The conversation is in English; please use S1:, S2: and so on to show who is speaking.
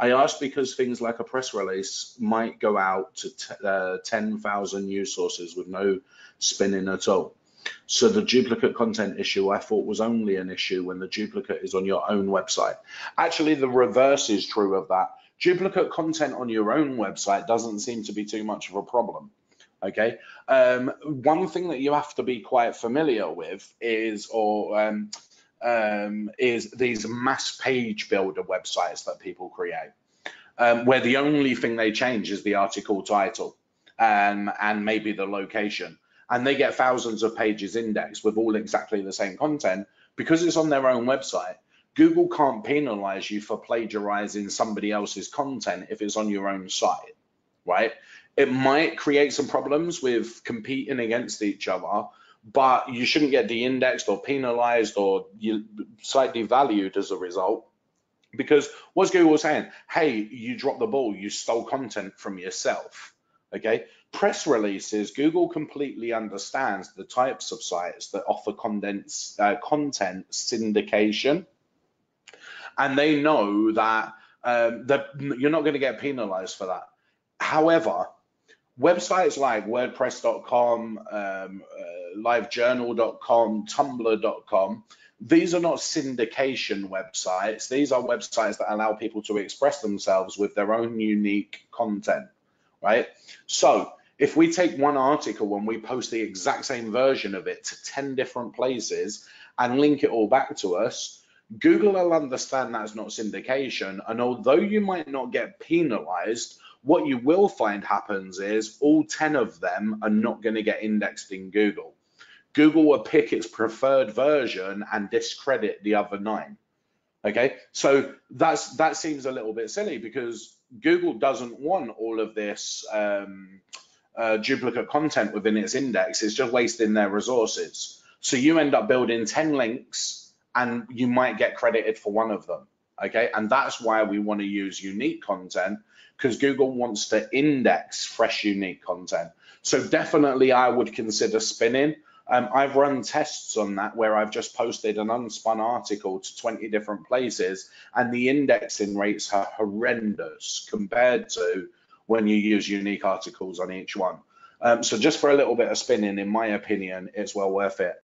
S1: I ask because things like a press release might go out to 10,000 news sources with no spinning at all. So the duplicate content issue I thought was only an issue when the duplicate is on your own website. Actually, the reverse is true of that. Duplicate content on your own website doesn't seem to be too much of a problem. Okay, one thing that you have to be quite familiar with is these mass page builder websites that people create, where the only thing they change is the article title and maybe the location, and they get thousands of pages indexed with all exactly the same content because it's on their own website. Google can't penalize you for plagiarizing somebody else's content if it's on your own site, right? It might create some problems with competing against each other, but you shouldn't get de-indexed or penalized or slightly devalued as a result, because what's Google saying? Hey, you dropped the ball, you stole content from yourself. Okay, press releases, Google completely understands the types of sites that offer content syndication, and they know that you're not going to get penalized for that. However, websites like WordPress.com, LiveJournal.com, Tumblr.com, these are not syndication websites. These are websites that allow people to express themselves with their own unique content, right? So if we take one article and we post the exact same version of it to 10 different places and link it all back to us, Google will understand that's not syndication. And although you might not get penalized, what you will find happens is all 10 of them are not going to get indexed in Google. Google will pick its preferred version and discredit the other 9. Okay, so that seems a little bit silly because Google doesn't want all of this duplicate content within its index. It's just wasting their resources. So you end up building 10 links and you might get credited for one of them. Okay, and that's why we want to use unique content, because Google wants to index fresh, unique content. So definitely I would consider spinning. I've run tests on that where I've just posted an unspun article to 20 different places, and the indexing rates are horrendous compared to when you use unique articles on each one. So just for a little bit of spinning, in my opinion, it's well worth it.